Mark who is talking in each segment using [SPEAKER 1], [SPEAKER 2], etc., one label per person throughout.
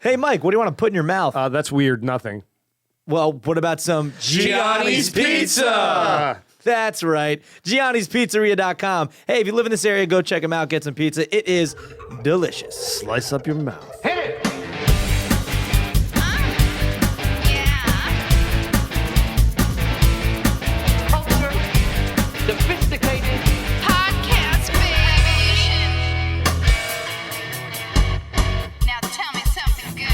[SPEAKER 1] Hey, Mike, what do you want to put in your mouth?
[SPEAKER 2] That's weird. Nothing.
[SPEAKER 1] Well, what about some
[SPEAKER 3] Gianni's Pizza?
[SPEAKER 1] That's right. Gianni'sPizzeria.com. Hey, if you live in this area, go check them out. Get some pizza. It is delicious.
[SPEAKER 2] Slice up your mouth.
[SPEAKER 4] Sophisticated podcast, baby. Now tell me something good.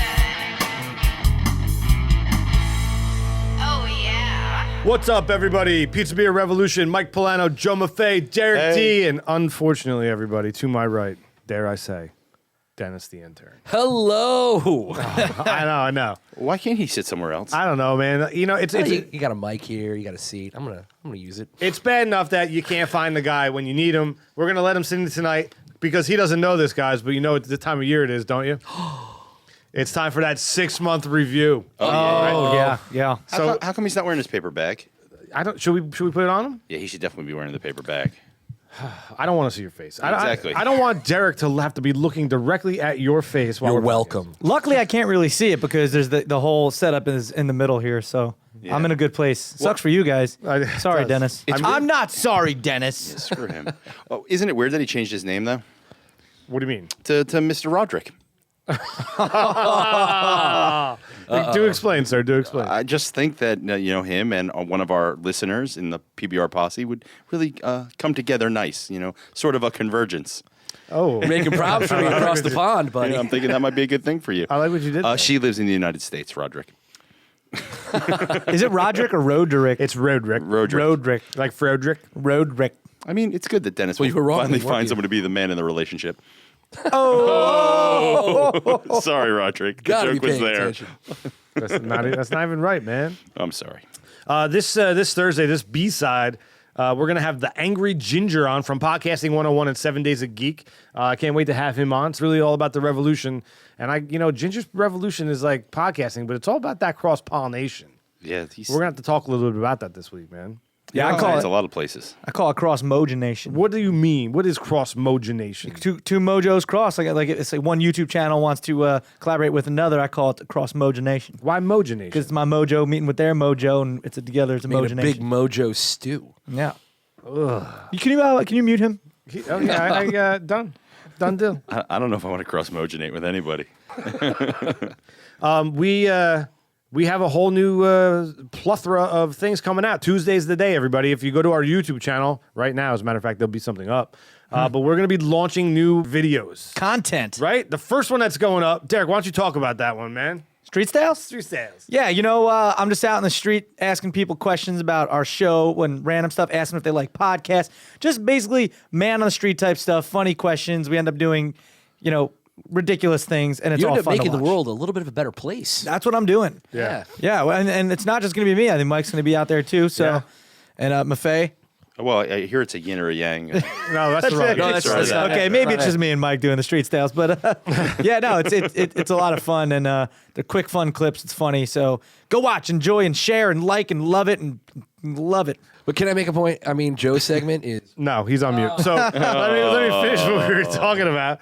[SPEAKER 4] Oh, yeah.
[SPEAKER 2] What's up, everybody? Pizza Beer Revolution, Mike Polano, Joe Maffei, Derek D, and unfortunately, everybody, to my right, dare I say, Dennis the Intern.
[SPEAKER 3] Hello.
[SPEAKER 2] I know.
[SPEAKER 5] Why can't he sit somewhere else?
[SPEAKER 2] I don't know, man. You know,
[SPEAKER 3] You got a mic here. You got a seat. I'm gonna use it.
[SPEAKER 2] it's bad enough that you can't find the guy when you need him. We're gonna let him sit in tonight because he doesn't know this, guys. But you know it's the time of year it is, don't you? It's time for that 6-month review.
[SPEAKER 1] Oh, yeah.
[SPEAKER 2] So
[SPEAKER 5] how come he's not wearing his paper bag?
[SPEAKER 2] I don't. Should we put it on him?
[SPEAKER 5] Yeah, he should definitely be wearing the paper bag.
[SPEAKER 2] I don't want to see your face.
[SPEAKER 5] Exactly.
[SPEAKER 2] I don't want Derek to have to be looking directly at your face while
[SPEAKER 3] You're
[SPEAKER 2] we're
[SPEAKER 3] welcome.
[SPEAKER 1] Luckily, I can't really see it because there's the whole setup is in the middle here, so
[SPEAKER 5] Yeah.
[SPEAKER 1] I'm in a good place. Sucks for you guys. Sorry,
[SPEAKER 2] does.
[SPEAKER 1] Dennis.
[SPEAKER 5] I'm
[SPEAKER 1] not sorry, Dennis.
[SPEAKER 5] Screw him. Oh, isn't it weird that he changed his name, though?
[SPEAKER 2] What do you mean?
[SPEAKER 5] To Mr. Roderick.
[SPEAKER 2] Do explain, sir. Do explain.
[SPEAKER 5] I just think that, him and one of our listeners in the PBR posse would really come together nice, sort of a convergence.
[SPEAKER 2] Oh,
[SPEAKER 3] Making proud for me across the pond, buddy.
[SPEAKER 5] I'm thinking that might be a good thing for you.
[SPEAKER 2] I like what you did. there.
[SPEAKER 5] She lives in the United States, Roderick.
[SPEAKER 1] Is it Roderick or Roderick?
[SPEAKER 2] It's Roderick.
[SPEAKER 1] Roderick.
[SPEAKER 2] Like Frederick.
[SPEAKER 1] Roderick.
[SPEAKER 5] I mean, it's good that Dennis
[SPEAKER 3] Well, you were
[SPEAKER 5] will
[SPEAKER 3] wrong,
[SPEAKER 5] finally
[SPEAKER 3] weren't
[SPEAKER 5] find
[SPEAKER 3] you?
[SPEAKER 5] someone to be the man in the relationship.
[SPEAKER 1] Oh.
[SPEAKER 5] Sorry, Roderick. The
[SPEAKER 3] Gotta be
[SPEAKER 5] joke was
[SPEAKER 3] paying
[SPEAKER 5] there.
[SPEAKER 3] attention.
[SPEAKER 2] That's not even right, man.
[SPEAKER 5] I'm sorry.
[SPEAKER 2] This Thursday, this B-side, we're going to have the Angry Ginger on from Podcasting 101 and 7 Days of Geek. I can't wait to have him on. It's really all about the revolution. And Ginger's revolution is like podcasting, but it's all about that cross-pollination.
[SPEAKER 5] Yeah,
[SPEAKER 2] We're going to have to talk a little bit about that this week, man.
[SPEAKER 1] Yeah, I call
[SPEAKER 5] it's
[SPEAKER 1] it.
[SPEAKER 5] a lot of places.
[SPEAKER 1] I call it cross-mogenation.
[SPEAKER 2] What do you mean? What is cross-mogenation?
[SPEAKER 1] Two mojos cross. Like it's like one YouTube channel wants to collaborate with another. I call it cross-mogenation.
[SPEAKER 2] Why mogenation?
[SPEAKER 1] Because it's my mojo meeting with their mojo, and it's together. It's a
[SPEAKER 3] Made a big
[SPEAKER 1] mogenation.
[SPEAKER 3] mojo stew.
[SPEAKER 1] Yeah. Can you mute him?
[SPEAKER 2] I done deal.
[SPEAKER 5] I don't know if I want to cross-mogenate with anybody.
[SPEAKER 2] We have a whole new plethora of things coming out. Tuesday's the day, everybody. If you go to our YouTube channel right now, as a matter of fact, there'll be something up. But we're going to be launching new videos,
[SPEAKER 1] Content.
[SPEAKER 2] right? The first one that's going up, Derek, why don't you talk about that one, man?
[SPEAKER 1] Street styles?
[SPEAKER 2] Street sales.
[SPEAKER 1] Yeah, I'm just out in the street asking people questions about our show and random stuff, asking if they like podcasts. Just basically man on the street type stuff, funny questions. We end up doing, ridiculous things, and it's
[SPEAKER 3] You
[SPEAKER 1] all
[SPEAKER 3] end up
[SPEAKER 1] fun
[SPEAKER 3] making
[SPEAKER 1] to
[SPEAKER 3] the
[SPEAKER 1] watch.
[SPEAKER 3] world a little bit of a better place.
[SPEAKER 1] That's what I'm doing.
[SPEAKER 3] Yeah.
[SPEAKER 1] Yeah, well, and it's not just going to be me. I think Mike's going to be out there too. So,
[SPEAKER 2] Yeah.
[SPEAKER 1] and Maffei.
[SPEAKER 5] Well, I hear it's a yin or a yang.
[SPEAKER 2] No, that's right.
[SPEAKER 3] No, that's right.
[SPEAKER 1] Okay, maybe it's just me and Mike doing the street styles, but yeah, no, it's a lot of fun, and they're quick, fun clips. It's funny, so go watch, enjoy, and share, and like, and love it, and love it.
[SPEAKER 3] But can I make a point? I mean, Joe's segment is
[SPEAKER 2] No, he's on mute. So let me finish what we were talking about.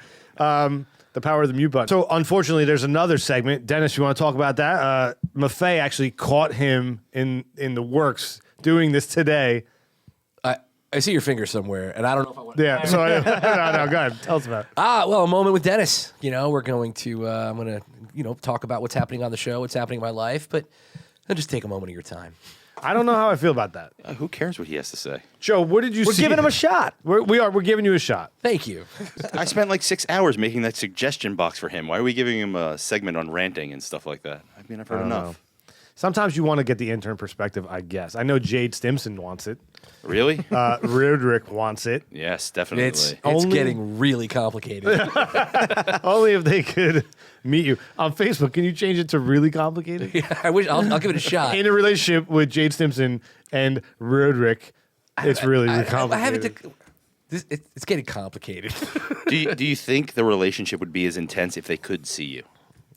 [SPEAKER 2] The power of the mute button. So unfortunately, there's another segment. Dennis, you want to talk about that? Maffei actually caught him in the works doing this today.
[SPEAKER 3] I see your finger somewhere, and I don't know if I want to.
[SPEAKER 2] Yeah. So no, go ahead. Tell us about it.
[SPEAKER 3] Well, a moment with Dennis. We're going to, I'm going to, talk about what's happening on the show, what's happening in my life, but I'll just take a moment of your time.
[SPEAKER 2] I don't know how I feel about that.
[SPEAKER 5] Who cares what he has to say?
[SPEAKER 2] Joe, what did you
[SPEAKER 1] We're
[SPEAKER 2] see?
[SPEAKER 1] giving him a shot.
[SPEAKER 2] We're giving you a shot.
[SPEAKER 3] Thank you.
[SPEAKER 5] I spent like 6 hours making that suggestion box for him. Why are we giving him a segment on ranting and stuff like that? I mean, I've heard enough.
[SPEAKER 2] Sometimes you want to get the intern perspective, I guess. I know Jade Stimson wants it.
[SPEAKER 5] Really?
[SPEAKER 2] Roderick wants it.
[SPEAKER 5] Yes, definitely.
[SPEAKER 3] It's
[SPEAKER 2] Only-
[SPEAKER 3] getting really complicated.
[SPEAKER 2] Only if they could meet you. On Facebook, can you change it to really complicated?
[SPEAKER 3] I wish I'll give it a shot.
[SPEAKER 2] In a relationship with Jade Stimson and Roderick, it's really complicated.
[SPEAKER 3] I haven't. It's getting complicated.
[SPEAKER 5] do you think the relationship would be as intense if they could see you?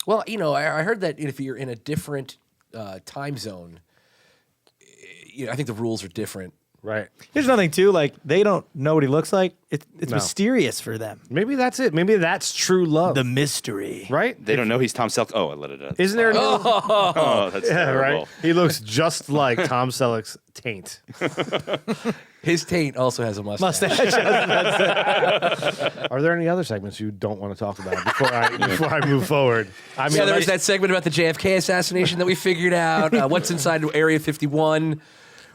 [SPEAKER 3] Well, I heard that if you're in a different time zone, I think the rules are different.
[SPEAKER 2] Right.
[SPEAKER 1] Here's another thing too. Like they don't know what he looks like. It's
[SPEAKER 2] No.
[SPEAKER 1] mysterious for them.
[SPEAKER 2] Maybe that's it. Maybe that's true love.
[SPEAKER 1] The mystery.
[SPEAKER 2] Right?
[SPEAKER 5] They don't know he's Tom Selleck. Oh, I let it out.
[SPEAKER 2] Isn't there a new...
[SPEAKER 5] Oh, that's
[SPEAKER 2] Yeah,
[SPEAKER 5] terrible.
[SPEAKER 2] right. He looks just like Tom Selleck's taint.
[SPEAKER 3] His taint also has a mustache.
[SPEAKER 2] Are there any other segments you don't want to talk about before I move forward? I mean,
[SPEAKER 3] Yeah, there was that segment about the JFK assassination that we figured out. What's inside Area 51?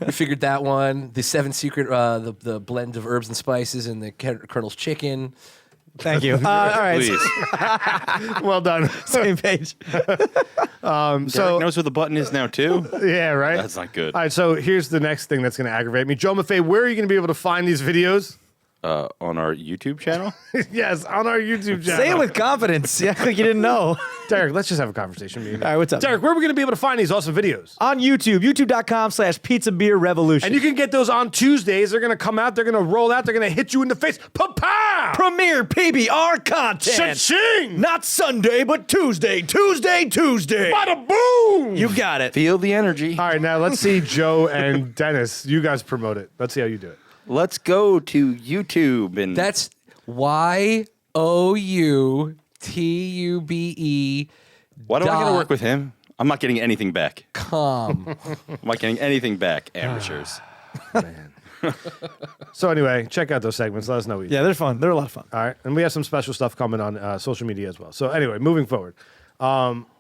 [SPEAKER 3] We figured that one. The 7 secret, the blend of herbs and spices and the Colonel's chicken.
[SPEAKER 1] Thank you. All right.
[SPEAKER 5] Please.
[SPEAKER 2] well done.
[SPEAKER 1] Same page.
[SPEAKER 5] Derek knows where the button is now too.
[SPEAKER 2] Yeah, right.
[SPEAKER 5] That's not good.
[SPEAKER 2] All right, so here's the next thing that's going to aggravate me. Joe Maffei, where are you going to be able to find these videos?
[SPEAKER 5] On our YouTube channel.
[SPEAKER 2] Yes, on our YouTube channel.
[SPEAKER 1] Say it with confidence. Yeah, like you didn't know.
[SPEAKER 2] Derek, let's just have a conversation.
[SPEAKER 1] All right, what's up?
[SPEAKER 2] Derek, where are we going to be able to find these awesome videos?
[SPEAKER 1] On YouTube, youtube.com/Pizza Beer Revolution.
[SPEAKER 2] And you can get those on Tuesdays. They're going to come out. They're going to roll out. They're going to hit you in the face. Pa-pow!
[SPEAKER 1] Premier PBR content.
[SPEAKER 2] Cha-ching!
[SPEAKER 1] Not Sunday, but Tuesday. Tuesday.
[SPEAKER 2] Bada boom!
[SPEAKER 1] You got it.
[SPEAKER 5] Feel the energy.
[SPEAKER 2] All right, now let's see Joe and Dennis. You guys promote it. Let's see how you do it.
[SPEAKER 5] Let's go to YouTube and
[SPEAKER 3] That's YOUTUBE.
[SPEAKER 5] why do I got to work with him? I'm not getting anything back.
[SPEAKER 3] .com.
[SPEAKER 5] I'm not getting anything back, amateurs.
[SPEAKER 2] So anyway, check out those segments. Let us know what you
[SPEAKER 1] Yeah, they're fun. They're a lot of fun.
[SPEAKER 2] All right, and we have some special stuff coming on social media as well. So anyway, moving forward.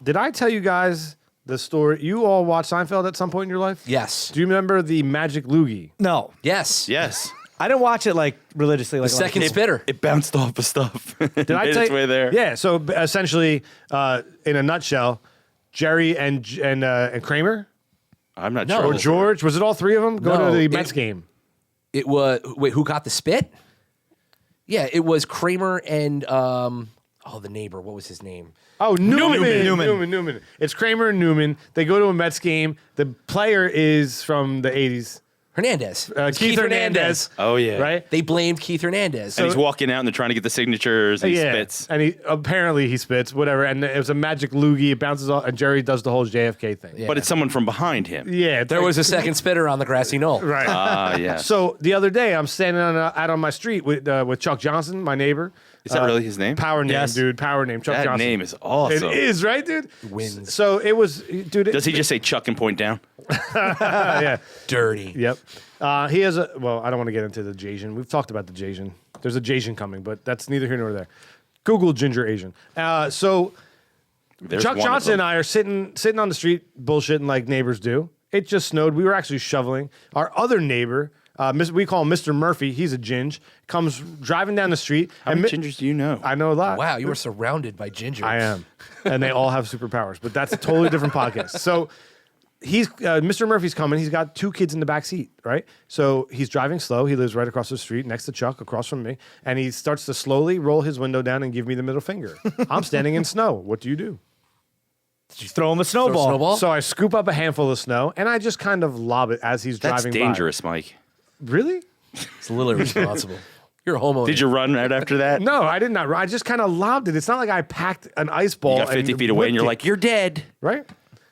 [SPEAKER 2] Did I tell you guys the story? You all watched Seinfeld at some point in your life?
[SPEAKER 3] Yes.
[SPEAKER 2] Do you remember the Magic Loogie?
[SPEAKER 1] No,
[SPEAKER 3] Yes.
[SPEAKER 5] Yes.
[SPEAKER 1] I didn't watch it like religiously. Like
[SPEAKER 3] The second spitter.
[SPEAKER 5] It bounced off of stuff.
[SPEAKER 2] Did I
[SPEAKER 5] made
[SPEAKER 2] tell
[SPEAKER 5] its
[SPEAKER 2] you?
[SPEAKER 5] way there?
[SPEAKER 2] Yeah. So essentially, in a nutshell, Jerry and Kramer
[SPEAKER 5] I'm not
[SPEAKER 3] No.
[SPEAKER 5] sure.
[SPEAKER 2] or George, was it all three of them? Go
[SPEAKER 3] No,
[SPEAKER 2] to the
[SPEAKER 3] it-
[SPEAKER 2] Mets game.
[SPEAKER 3] It was, wait, who got the spit? Yeah, it was Kramer and, the neighbor. What was his name?
[SPEAKER 2] Oh, Newman.
[SPEAKER 1] Newman.
[SPEAKER 2] It's Kramer and Newman. They go to a Mets game. The player is from the 80s.
[SPEAKER 3] Hernandez. It's
[SPEAKER 2] Keith Hernandez.
[SPEAKER 5] Oh, yeah.
[SPEAKER 2] Right?
[SPEAKER 3] They blamed Keith Hernandez.
[SPEAKER 5] And he's walking out and they're trying to get the signatures and he spits.
[SPEAKER 2] And he spits, whatever. And it was a magic loogie. It bounces off, and Jerry does the whole JFK thing.
[SPEAKER 3] Yeah.
[SPEAKER 5] But it's someone from behind him.
[SPEAKER 2] Yeah.
[SPEAKER 3] There was a second spitter on the grassy knoll.
[SPEAKER 2] Right.
[SPEAKER 5] Ah, yeah.
[SPEAKER 2] So the other day, I'm standing out on my street with Chuck Johnson, my neighbor.
[SPEAKER 5] Is that really his name?
[SPEAKER 2] Power name,
[SPEAKER 1] Yes.
[SPEAKER 2] dude. Power name. Chuck
[SPEAKER 5] That
[SPEAKER 2] Johnson.
[SPEAKER 5] name is awesome.
[SPEAKER 2] It is, right, dude?
[SPEAKER 3] Wins.
[SPEAKER 2] So it was, dude.
[SPEAKER 5] Does he just say Chuck and point down?
[SPEAKER 2] Yeah.
[SPEAKER 3] Dirty.
[SPEAKER 2] Yep. He has I don't want to get into the Jasian. We've talked about the Jasian. There's a Jasian coming, but that's neither here nor there. Google Ginger Asian. So
[SPEAKER 5] There's
[SPEAKER 2] Chuck
[SPEAKER 5] one of
[SPEAKER 2] Johnson and
[SPEAKER 5] them.
[SPEAKER 2] I are sitting on the street bullshitting like neighbors do. It just snowed. We were actually shoveling. Our other neighbor, we call him Mr. Murphy. He's a ginge. Comes driving down the street.
[SPEAKER 5] How many gingers do you know?
[SPEAKER 2] I know a lot.
[SPEAKER 3] Wow, you were surrounded by ginger.
[SPEAKER 2] I am. And they all have superpowers, but that's a totally different podcast. So he's Mr. Murphy's coming. He's got 2 kids in the back seat, right? So he's driving slow. He lives right across the street next to Chuck, across from me. And he starts to slowly roll his window down and give me the middle finger. I'm standing in snow. What do you do?
[SPEAKER 1] Did you throw him a snowball?
[SPEAKER 3] snowball?
[SPEAKER 2] So I scoop up a handful of snow and I just kind of lob it as he's
[SPEAKER 5] That's
[SPEAKER 2] driving
[SPEAKER 5] dangerous, Mike.
[SPEAKER 2] by. Really?
[SPEAKER 3] It's a little irresponsible. You're a homeowner.
[SPEAKER 5] Did you run right after that?
[SPEAKER 2] No, I did not. I just kind of lobbed it. It's not like I packed an ice ball.
[SPEAKER 5] You got 50
[SPEAKER 2] and
[SPEAKER 5] feet away and
[SPEAKER 2] whipped
[SPEAKER 5] you're
[SPEAKER 2] it.
[SPEAKER 5] like, you're dead.
[SPEAKER 2] Right?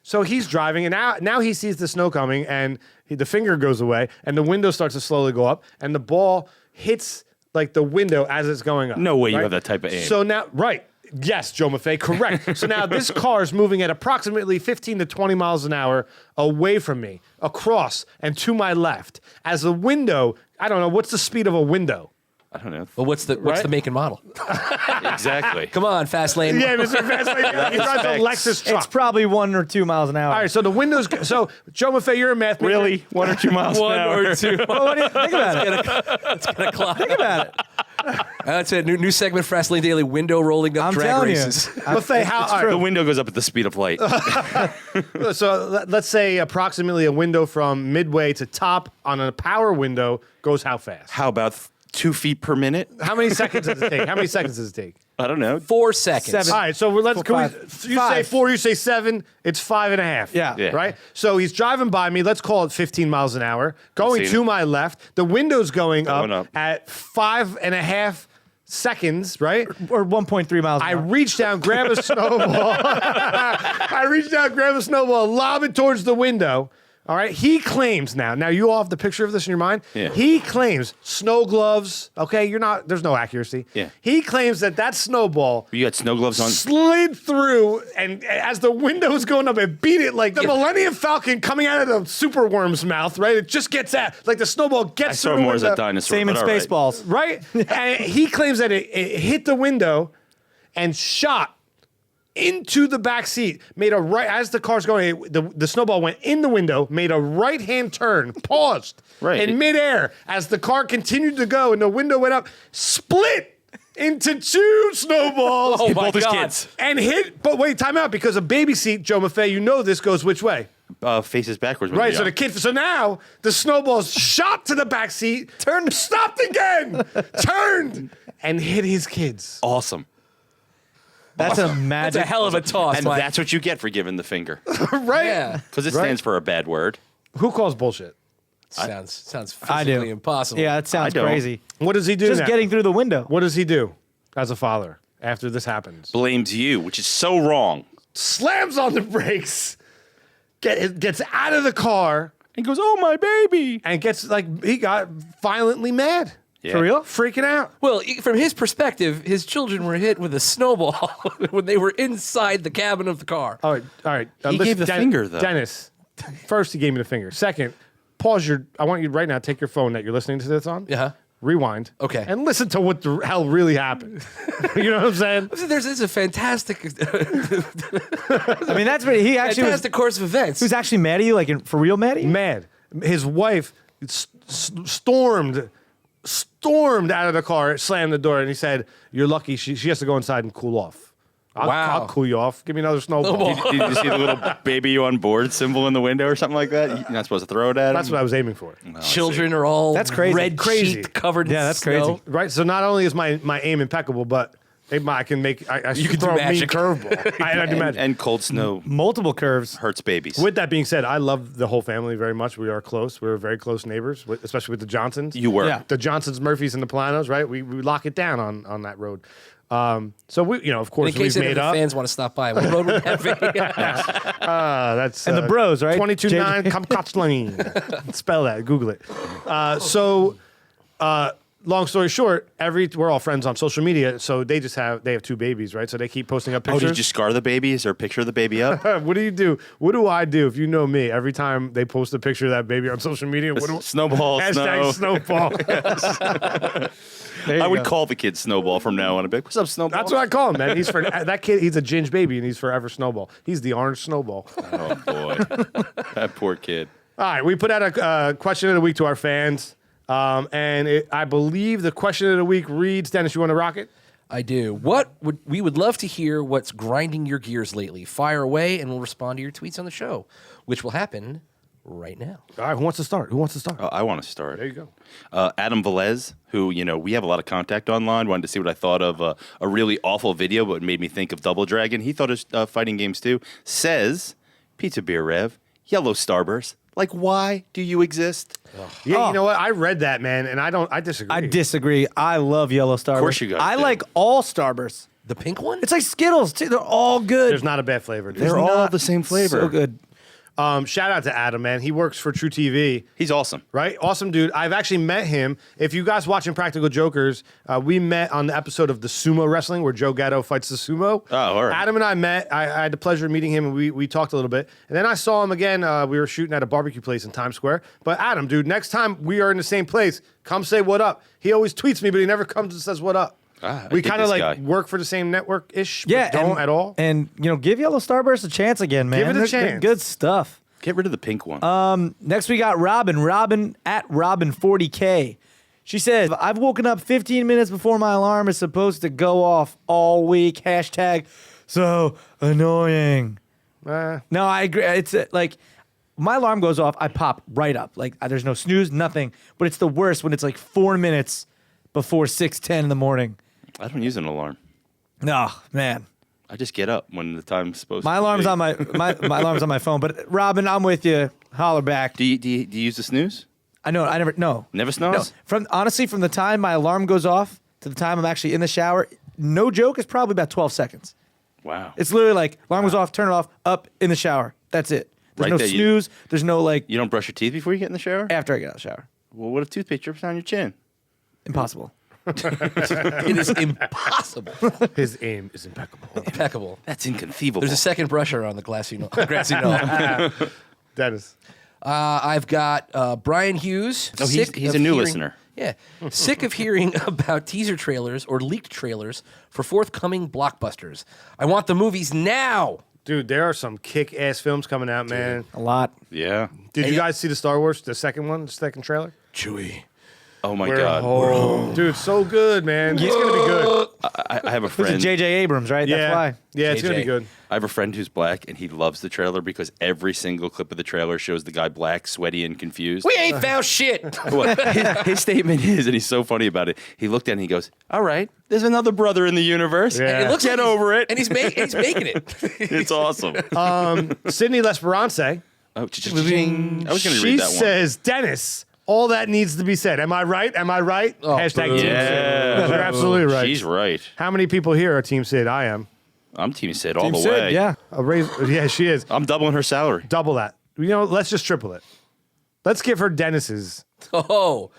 [SPEAKER 2] So he's driving, and now he sees the snow coming, and the finger goes away, and the window starts to slowly go up, and the ball hits like the window as it's going up.
[SPEAKER 5] No way you
[SPEAKER 2] right?
[SPEAKER 5] have that type of aim.
[SPEAKER 2] So now, right. Yes, Joe Maffei, correct. So now this car is moving at approximately 15 to 20 miles an hour away from me, across, and to my left. As the window, I don't know, what's the speed of a window?
[SPEAKER 5] I don't know.
[SPEAKER 3] Well, what's the
[SPEAKER 2] Right?
[SPEAKER 3] make and model?
[SPEAKER 5] Exactly.
[SPEAKER 3] Come on, fast lane.
[SPEAKER 2] Yeah, Mr. Fastly, he drives a Lexus truck.
[SPEAKER 1] It's probably 1 or 2 miles an hour.
[SPEAKER 2] All right, so the windows. So Joe Maffei, you're a math major.
[SPEAKER 5] Really? 1 or 2 miles
[SPEAKER 3] One
[SPEAKER 5] an hour?
[SPEAKER 3] or two.
[SPEAKER 1] Well, what do you think about it?
[SPEAKER 3] It's gonna clock.
[SPEAKER 1] Think about it.
[SPEAKER 3] That's a new segment for Wrestling Daily. Window rolling up
[SPEAKER 1] I'm
[SPEAKER 3] drag
[SPEAKER 1] telling
[SPEAKER 3] races.
[SPEAKER 1] you.
[SPEAKER 2] Maffei, how? All
[SPEAKER 5] The window goes up at the speed of light.
[SPEAKER 2] right, so let's say approximately a window from midway to top on a power window goes how fast?
[SPEAKER 5] How about 2 feet per minute?
[SPEAKER 2] How many seconds does it take? How many seconds does it take?
[SPEAKER 5] I don't know.
[SPEAKER 3] 4 seconds.
[SPEAKER 1] 7.
[SPEAKER 2] All right, so let's. Can we,
[SPEAKER 1] Five.
[SPEAKER 2] you say 4, you say 7. It's 5.5.
[SPEAKER 1] Yeah.
[SPEAKER 5] Yeah.
[SPEAKER 2] Right. So he's driving by me. Let's call it 15 miles an hour. Going
[SPEAKER 5] seen
[SPEAKER 2] to
[SPEAKER 5] it.
[SPEAKER 2] my left. The window's going
[SPEAKER 5] Going
[SPEAKER 2] up
[SPEAKER 5] up.
[SPEAKER 2] at 5.5 seconds. Right.
[SPEAKER 1] Or 1.3 miles an
[SPEAKER 2] I
[SPEAKER 1] hour.
[SPEAKER 2] reach down, grab a snowball. I reach down, grab a snowball, lob it towards the window. All right, he claims now you all have the picture of this in your mind.
[SPEAKER 5] Yeah.
[SPEAKER 2] He claims snow gloves. Okay, there's no accuracy.
[SPEAKER 5] Yeah.
[SPEAKER 2] He claims that snowball
[SPEAKER 5] You got snow gloves on.
[SPEAKER 2] slid through, and as the window was going up, it beat it like the Millennium Falcon coming out of the superworm's mouth. Right, it just gets out like the snowball gets
[SPEAKER 5] I saw
[SPEAKER 2] through the
[SPEAKER 5] more as a
[SPEAKER 2] window.
[SPEAKER 5] dinosaur.
[SPEAKER 1] Same in
[SPEAKER 5] but all right.
[SPEAKER 1] Spaceballs.
[SPEAKER 2] Right, and he claims that it hit the window and shot into the back seat, made a right as the car's going. The snowball went in the window, made a right-hand turn, paused
[SPEAKER 5] Right.
[SPEAKER 2] in midair as the car continued to go, and the window went up, split into two snowballs,
[SPEAKER 3] Oh my
[SPEAKER 5] both his
[SPEAKER 3] God.
[SPEAKER 5] kids.
[SPEAKER 2] and hit. But wait, time out, because a baby seat, Joe Maffei, you know this goes which way?
[SPEAKER 5] Faces backwards. when
[SPEAKER 2] Right,
[SPEAKER 5] you're
[SPEAKER 2] so the
[SPEAKER 5] young.
[SPEAKER 2] kid. So now the snowballs shot to the back seat, turned, stopped again, turned, and hit his kids.
[SPEAKER 5] Awesome.
[SPEAKER 1] That's a
[SPEAKER 3] That's
[SPEAKER 1] magic.
[SPEAKER 3] a hell of a toss,
[SPEAKER 5] And
[SPEAKER 3] Mike.
[SPEAKER 5] that's what you get for giving the finger.
[SPEAKER 2] Right?
[SPEAKER 3] Yeah.
[SPEAKER 5] Because it
[SPEAKER 2] Right.
[SPEAKER 5] stands for a bad word.
[SPEAKER 2] Who calls bullshit?
[SPEAKER 3] Sounds
[SPEAKER 1] I do.
[SPEAKER 3] physically impossible.
[SPEAKER 1] Yeah, that sounds
[SPEAKER 5] I don't.
[SPEAKER 1] crazy.
[SPEAKER 2] What does he do?
[SPEAKER 1] Just
[SPEAKER 2] now?
[SPEAKER 1] getting through the window.
[SPEAKER 2] What does he do as a father after this happens?
[SPEAKER 5] Blames you, which is so wrong.
[SPEAKER 2] Slams on the brakes, gets out of the car,
[SPEAKER 5] And goes, oh, my baby.
[SPEAKER 2] and he got violently mad.
[SPEAKER 5] Yeah.
[SPEAKER 1] For real?
[SPEAKER 2] Freaking out.
[SPEAKER 3] Well, from his perspective, his children were hit with a snowball when they were inside the cabin of the car.
[SPEAKER 2] All right.
[SPEAKER 5] He gave the finger, though.
[SPEAKER 2] Dennis, first he gave me the finger. Second, pause I want you right now, take your phone that you're listening to this on.
[SPEAKER 3] Yeah.
[SPEAKER 2] Rewind.
[SPEAKER 3] Okay.
[SPEAKER 2] And listen to what the hell really happened. You know what I'm saying?
[SPEAKER 3] There's a fantastic,
[SPEAKER 1] I mean, that's what he actually was.
[SPEAKER 3] fantastic course of events.
[SPEAKER 1] He was actually mad at you, like for real mad at you?
[SPEAKER 2] Mad. His wife stormed out of the car, slammed the door, and he said, "You're lucky. She has to go inside and cool off.
[SPEAKER 3] Wow.
[SPEAKER 2] I'll cool you off. Give me another snowball."
[SPEAKER 5] Did you see the little baby you on board symbol in the window or something like that? You're not supposed to throw it at him?
[SPEAKER 2] That's what I was aiming for.
[SPEAKER 3] Children are all
[SPEAKER 1] That's crazy.
[SPEAKER 3] red
[SPEAKER 2] Crazy.
[SPEAKER 3] cheeked, covered
[SPEAKER 1] Yeah,
[SPEAKER 3] in
[SPEAKER 1] that's
[SPEAKER 3] snow.
[SPEAKER 1] crazy.
[SPEAKER 2] Right. So not only is my aim impeccable, but I can make I
[SPEAKER 3] You can do
[SPEAKER 2] throw a mean
[SPEAKER 3] magic.
[SPEAKER 2] curveball. I do magic.
[SPEAKER 5] And cold snow
[SPEAKER 1] Multiple curves.
[SPEAKER 5] hurts babies.
[SPEAKER 2] With that being said, I love the whole family very much. We are close. We're very close neighbors, especially with the Johnsons.
[SPEAKER 5] You were.
[SPEAKER 1] Yeah.
[SPEAKER 2] The Johnsons, Murphys, and the Polanos, right? We lock it down on that road. So we, of
[SPEAKER 3] In
[SPEAKER 2] course,
[SPEAKER 3] case
[SPEAKER 2] we've
[SPEAKER 3] any
[SPEAKER 2] made
[SPEAKER 3] of the
[SPEAKER 2] up.
[SPEAKER 3] fans want to stop by, what road would that be?
[SPEAKER 2] That's
[SPEAKER 1] And the bros, right?
[SPEAKER 2] 22-9 Kamkatslane. Spell that. Google it. Long story short, we're all friends on social media, so they have two babies, right? So they keep posting up
[SPEAKER 5] Oh,
[SPEAKER 2] pictures.
[SPEAKER 5] did you scar the baby? Is there a picture of the baby up?
[SPEAKER 2] What do you do? What do I do? If you know me, every time they post a picture of that baby on social media, what do
[SPEAKER 5] Snowball,
[SPEAKER 2] hashtag
[SPEAKER 5] snow.
[SPEAKER 2] snowball.
[SPEAKER 5] I would call the kid Snowball from now on. I'd be like, what's up, Snowball?
[SPEAKER 2] That's what I call him, man. He's for that kid. He's a ginger baby, and he's forever Snowball. He's the orange Snowball.
[SPEAKER 5] Oh, boy. That poor kid.
[SPEAKER 2] All right, we put out a question of the week to our fans, and I believe the question of the week reads, Dennis, you want to rock it?
[SPEAKER 3] I do. We would love to hear what's grinding your gears lately. Fire away, and we'll respond to your tweets on the show, which will happen right now.
[SPEAKER 2] All right, who wants to start?
[SPEAKER 5] I want to start.
[SPEAKER 2] There you go.
[SPEAKER 5] Adam Velez, who, we have a lot of contact online, wanted to see what I thought of a really awful video, but it made me think of Double Dragon. He thought of fighting games too. Says, Pizza Beer Rev, Yellow Starburst. Like, why do you exist?
[SPEAKER 2] Yeah, you know what? I read that, man, and I disagree.
[SPEAKER 1] I disagree. I love yellow Starburst. Of
[SPEAKER 5] course you guys
[SPEAKER 1] I
[SPEAKER 5] do.
[SPEAKER 1] like all Starbursts.
[SPEAKER 3] The pink one?
[SPEAKER 1] It's like Skittles, too. They're all good.
[SPEAKER 2] There's not a bad flavor. Dude.
[SPEAKER 5] They're all
[SPEAKER 1] not
[SPEAKER 5] the same flavor.
[SPEAKER 1] So good.
[SPEAKER 2] Shout out to Adam, man. He works for True TV.
[SPEAKER 5] He's awesome.
[SPEAKER 2] Right? Awesome dude. I've actually met him. If you guys watching Practical Jokers, we met on the episode of the sumo wrestling where Joe Gatto fights the sumo.
[SPEAKER 5] Oh, all right.
[SPEAKER 2] Adam and I met. I had the pleasure of meeting him, and we talked a little bit. And then I saw him again. We were shooting at a barbecue place in Times Square. But Adam, dude, next time we are in the same place, come say what up. He always tweets me, but he never comes and says what up.
[SPEAKER 5] I
[SPEAKER 2] We
[SPEAKER 5] dig
[SPEAKER 2] kind of
[SPEAKER 5] this
[SPEAKER 2] like
[SPEAKER 5] guy.
[SPEAKER 2] work for the same network-ish,
[SPEAKER 1] Yeah.
[SPEAKER 2] but don't at all.
[SPEAKER 1] And, give yellow Starburst a chance again, man.
[SPEAKER 2] Give it a
[SPEAKER 1] They're
[SPEAKER 2] chance.
[SPEAKER 1] good stuff.
[SPEAKER 5] Get rid of the pink one.
[SPEAKER 1] Next, we got Robin at Robin40K. She says, I've woken up 15 minutes before my alarm is supposed to go off all week. Hashtag so annoying. No, I agree. It's like my alarm goes off, I pop right up. Like there's no snooze, nothing. But it's the worst when it's like 4 minutes before 6:10 in the morning.
[SPEAKER 5] I don't use an alarm.
[SPEAKER 1] No, man.
[SPEAKER 5] I just get up when the time's supposed
[SPEAKER 1] My
[SPEAKER 5] to
[SPEAKER 1] alarm's
[SPEAKER 5] be.
[SPEAKER 1] on my alarm's on my phone. But Robin, I'm with you. Holler back.
[SPEAKER 5] Do you use the snooze?
[SPEAKER 1] I know. I never. No.
[SPEAKER 5] Never
[SPEAKER 1] No.
[SPEAKER 5] snooze?
[SPEAKER 1] From the time my alarm goes off to the time I'm actually in the shower, no joke, it's probably about 12 seconds.
[SPEAKER 5] Wow.
[SPEAKER 1] It's literally like alarm goes off, turn it off, up in the shower. That's it. There's
[SPEAKER 5] Right
[SPEAKER 1] no
[SPEAKER 5] there,
[SPEAKER 1] snooze. There's no like
[SPEAKER 5] You don't brush your teeth before you get in the shower?
[SPEAKER 1] after I get out of the shower.
[SPEAKER 5] Well, what if toothpaste drips down your chin?
[SPEAKER 1] Impossible.
[SPEAKER 3] It is impossible.
[SPEAKER 2] His aim is impeccable.
[SPEAKER 3] Impeccable.
[SPEAKER 5] That's inconceivable.
[SPEAKER 3] There's a second brusher on the grassy knoll.
[SPEAKER 2] Dennis.
[SPEAKER 3] I've got Brian Hughes.
[SPEAKER 5] Oh,
[SPEAKER 3] sick
[SPEAKER 5] he's
[SPEAKER 3] of
[SPEAKER 5] a new
[SPEAKER 3] hearing-
[SPEAKER 5] listener.
[SPEAKER 3] Yeah. Sick of hearing about teaser trailers or leaked trailers for forthcoming blockbusters. I want the movies now.
[SPEAKER 2] Dude, there are some kick-ass films coming out, man.
[SPEAKER 1] A lot.
[SPEAKER 5] Yeah.
[SPEAKER 2] Did you guys see the Star Wars, the second one, the second trailer?
[SPEAKER 3] Chewie.
[SPEAKER 5] Oh my
[SPEAKER 2] We're
[SPEAKER 5] God.
[SPEAKER 2] home. Dude, so good, man. It's going to be good.
[SPEAKER 5] I have a
[SPEAKER 1] Who's it?
[SPEAKER 5] friend.
[SPEAKER 1] J.J. Abrams, right?
[SPEAKER 2] Yeah.
[SPEAKER 1] That's why.
[SPEAKER 2] Yeah, it's going to be
[SPEAKER 3] JJ.
[SPEAKER 2] good.
[SPEAKER 5] I have a friend who's black, and he loves the trailer because every single clip of the trailer shows the guy black, sweaty, and confused.
[SPEAKER 3] We ain't found shit.
[SPEAKER 5] Well, his statement is, and he's so funny about it. He looked at it and he goes, "All right, there's another brother in the universe.
[SPEAKER 2] Yeah.
[SPEAKER 3] And it looks
[SPEAKER 5] Get
[SPEAKER 3] like
[SPEAKER 5] over it."
[SPEAKER 3] And he's making it.
[SPEAKER 5] It's awesome.
[SPEAKER 2] Sydney L'Esperance,
[SPEAKER 5] Oh, cha-ching. I was going to
[SPEAKER 2] she
[SPEAKER 5] read that one.
[SPEAKER 2] says, Dennis, all that needs to be said. Am I right? Am I right? Hashtag
[SPEAKER 3] boo.
[SPEAKER 2] Team Sid.
[SPEAKER 5] Yeah.
[SPEAKER 2] You're absolutely right.
[SPEAKER 5] She's right.
[SPEAKER 2] How many people here are Team Sid? I am.
[SPEAKER 5] I'm Team Sid all
[SPEAKER 1] Team
[SPEAKER 5] the
[SPEAKER 1] Sid,
[SPEAKER 5] way.
[SPEAKER 1] yeah.
[SPEAKER 2] Yeah, she is.
[SPEAKER 5] I'm doubling her salary.
[SPEAKER 2] Double that. You know, let's just triple it. Let's give her Dennis's.
[SPEAKER 3] Oh,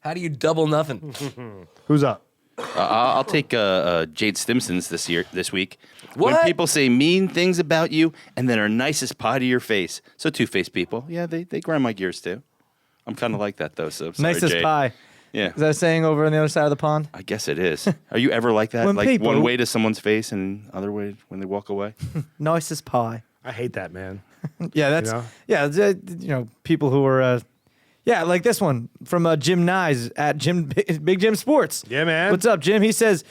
[SPEAKER 3] how do you double nothing?
[SPEAKER 2] Who's up?
[SPEAKER 5] I'll take Jade Stimson's this week. When
[SPEAKER 3] What?
[SPEAKER 5] people say mean things about you and then are nicest pie to your face. So two-faced people. Yeah, they grind my gears too. I'm kind of like that though. So sorry,
[SPEAKER 1] Nicest
[SPEAKER 5] Jade.
[SPEAKER 1] pie.
[SPEAKER 5] Yeah.
[SPEAKER 1] Is that a saying over on the other side of the pond?
[SPEAKER 5] I guess it is. Are you ever like that?
[SPEAKER 1] When
[SPEAKER 5] Like
[SPEAKER 1] people-
[SPEAKER 5] one way to someone's face and other way when they walk away?
[SPEAKER 1] Nicest pie.
[SPEAKER 2] I hate that, man.
[SPEAKER 1] Yeah, that's
[SPEAKER 2] You know?
[SPEAKER 1] yeah. People who are like this one from Jim Nyes at Big Jim Sports.
[SPEAKER 2] Yeah, man.
[SPEAKER 1] What's up, Jim? He says,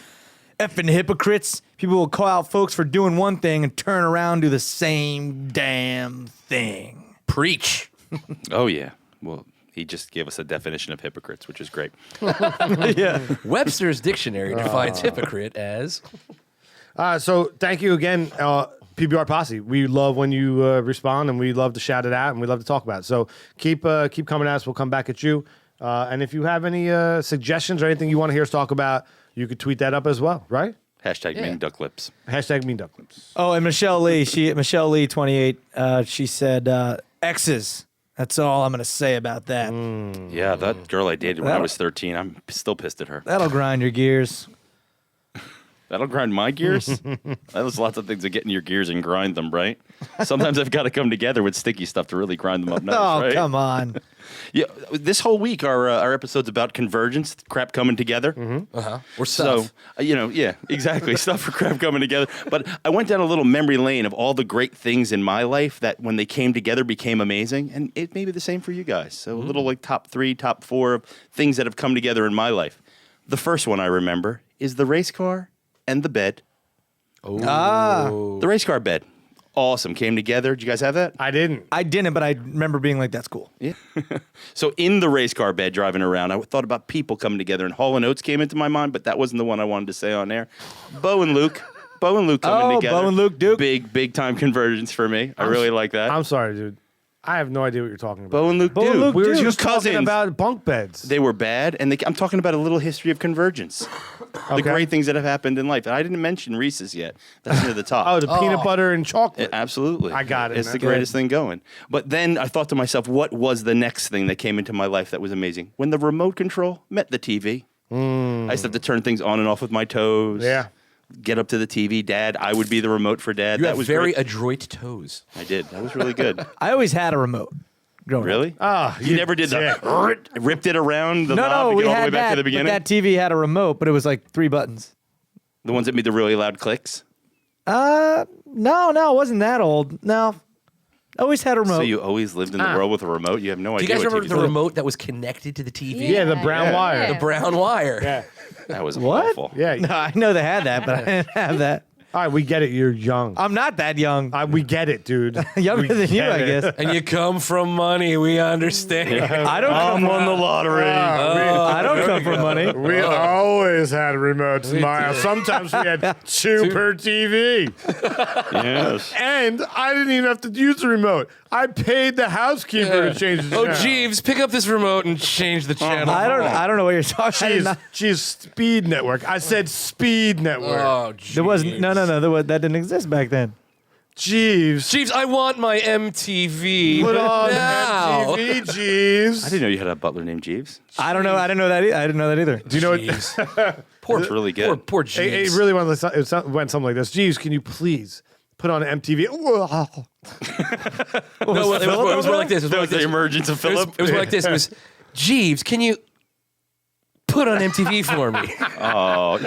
[SPEAKER 1] "Effing hypocrites. People will call out folks for doing one thing and turn around and do the same damn thing."
[SPEAKER 3] Preach.
[SPEAKER 5] Oh yeah. Well, he just gave us a definition of hypocrites, which is great.
[SPEAKER 1] Yeah.
[SPEAKER 3] Webster's dictionary defines hypocrite as
[SPEAKER 2] So thank you again, PBR Posse. We love when you respond, and we love to shout it out, and we love to talk about it. So keep coming at us. We'll come back at you. And if you have any suggestions or anything you want to hear us talk about, you could tweet that up as well, right?
[SPEAKER 5] Hashtag Ming Duck Lips.
[SPEAKER 2] Hashtag Mean Duck Lips.
[SPEAKER 1] Oh, and Michelle Lee, 28. She said, "X's." That's all I'm gonna say about that.
[SPEAKER 5] Yeah, that girl I dated when I
[SPEAKER 1] That'll-
[SPEAKER 5] was 13, I'm still pissed at her.
[SPEAKER 1] That'll grind your gears.
[SPEAKER 5] That'll grind my gears. There's lots of things that get in your gears and grind them, right? Sometimes I've got to come together with sticky stuff to really grind them up nice,
[SPEAKER 1] Oh,
[SPEAKER 5] right?
[SPEAKER 1] come on.
[SPEAKER 5] Yeah, this whole week our episode's about convergence, crap coming together.
[SPEAKER 3] or
[SPEAKER 5] So,
[SPEAKER 3] stuff.
[SPEAKER 5] yeah, exactly. Stuff for crap coming together. But I went down a little memory lane of all the great things in my life that when they came together became amazing. And it may be the same for you guys. So a little like top 3, top 4 of things that have come together in my life. The first one I remember is the race car and the bed. The race car bed. Awesome. Came together. Did you guys have that?
[SPEAKER 2] I didn't.
[SPEAKER 1] I didn't, but I remember being like, "That's cool."
[SPEAKER 5] Yeah. So in the race car bed driving around, I thought about people coming together, and Hall & Oates came into my mind, but that wasn't the one I wanted to say on air. Bo and Luke coming
[SPEAKER 1] Oh,
[SPEAKER 5] together.
[SPEAKER 1] Bo and Luke Duke.
[SPEAKER 5] Big time convergence for me. I really like that.
[SPEAKER 2] I'm sorry, dude. I have no idea what you're talking about.
[SPEAKER 5] Bo and Luke
[SPEAKER 1] Bo and
[SPEAKER 5] Duke.
[SPEAKER 1] Luke
[SPEAKER 2] we were
[SPEAKER 1] Duke.
[SPEAKER 2] just talking
[SPEAKER 5] cousins.
[SPEAKER 2] about bunk beds.
[SPEAKER 5] They were bad, and I'm talking about a little history of convergence. The great things that have happened in life. And I didn't mention Reese's yet. That's near the top.
[SPEAKER 2] Oh, the peanut butter and chocolate.
[SPEAKER 5] Absolutely.
[SPEAKER 2] I got it,
[SPEAKER 5] It's
[SPEAKER 2] man.
[SPEAKER 5] the greatest thing going. But then I thought to myself, what was the next thing that came into my life that was amazing? When the remote control met the TV. I used to have to turn things on and off with my toes.
[SPEAKER 2] Yeah.
[SPEAKER 5] Get up to the TV. Dad, I would be the remote for Dad.
[SPEAKER 3] You
[SPEAKER 5] that
[SPEAKER 3] have
[SPEAKER 5] was
[SPEAKER 3] very
[SPEAKER 5] great.
[SPEAKER 3] adroit toes.
[SPEAKER 5] I did. That was really good.
[SPEAKER 1] I always had a remote. Growing up.
[SPEAKER 5] Really?
[SPEAKER 2] Ah,
[SPEAKER 5] You never did the ripped it around the knob
[SPEAKER 1] No,
[SPEAKER 5] to
[SPEAKER 1] we
[SPEAKER 5] get all the way
[SPEAKER 1] had
[SPEAKER 5] back
[SPEAKER 1] that.
[SPEAKER 5] to the
[SPEAKER 1] But
[SPEAKER 5] beginning?
[SPEAKER 1] that TV had a remote, but it was like 3 buttons.
[SPEAKER 5] The ones that made the really loud clicks?
[SPEAKER 1] No, it wasn't that old. No, always had a remote.
[SPEAKER 5] So you always lived in the world with a remote? You have no
[SPEAKER 3] Do you
[SPEAKER 5] idea
[SPEAKER 3] guys
[SPEAKER 5] what
[SPEAKER 3] remember
[SPEAKER 5] TVs
[SPEAKER 3] the
[SPEAKER 5] were.
[SPEAKER 3] remote that was connected to the TV?
[SPEAKER 2] Yeah, the brown wire.
[SPEAKER 3] The brown wire.
[SPEAKER 2] Yeah.
[SPEAKER 5] That was
[SPEAKER 1] What?
[SPEAKER 5] awful.
[SPEAKER 2] Yeah.
[SPEAKER 1] No, I know they had that, but I didn't have that.
[SPEAKER 2] All right, we get it. You're young.
[SPEAKER 1] I'm not that young.
[SPEAKER 2] We get it, dude.
[SPEAKER 1] Younger
[SPEAKER 2] We
[SPEAKER 1] than you,
[SPEAKER 2] get
[SPEAKER 1] I
[SPEAKER 2] it.
[SPEAKER 1] guess.
[SPEAKER 3] And you come from money, we understand.
[SPEAKER 1] I don't come
[SPEAKER 5] won the lottery.
[SPEAKER 1] I don't come from money.
[SPEAKER 2] We always had remotes in my house. Sometimes we had 2 per TV.
[SPEAKER 5] Yes.
[SPEAKER 2] And I didn't even have to use the remote. I paid the housekeeper to change the
[SPEAKER 3] Oh,
[SPEAKER 2] channel.
[SPEAKER 3] Jeeves, pick up this remote and change the channel.
[SPEAKER 1] I don't know what you're talking about.
[SPEAKER 2] She's Speed Network. I said Speed Network.
[SPEAKER 3] Oh, Jeeves.
[SPEAKER 1] There wasn't. No. That didn't exist back then.
[SPEAKER 2] Jeeves.
[SPEAKER 3] Jeeves, I want my MTV.
[SPEAKER 2] Put on
[SPEAKER 3] now.
[SPEAKER 2] MTV, Jeeves.
[SPEAKER 5] I didn't know you had a butler named Jeeves.
[SPEAKER 1] I don't know. I didn't know that. I didn't know that either.
[SPEAKER 2] Do you know what?
[SPEAKER 3] Poor,
[SPEAKER 5] It's really good.
[SPEAKER 3] Poor
[SPEAKER 2] It
[SPEAKER 3] Jeeves.
[SPEAKER 2] really went something like this. Jeeves, can you please put on MTV?
[SPEAKER 3] No, it was more like this. It was
[SPEAKER 5] That
[SPEAKER 3] more like
[SPEAKER 5] was the
[SPEAKER 3] this.
[SPEAKER 5] emergence of
[SPEAKER 3] It was,
[SPEAKER 5] Philip.
[SPEAKER 3] it was more like this. It was, Jeeves, can you put on MTV for me?
[SPEAKER 5] Oh,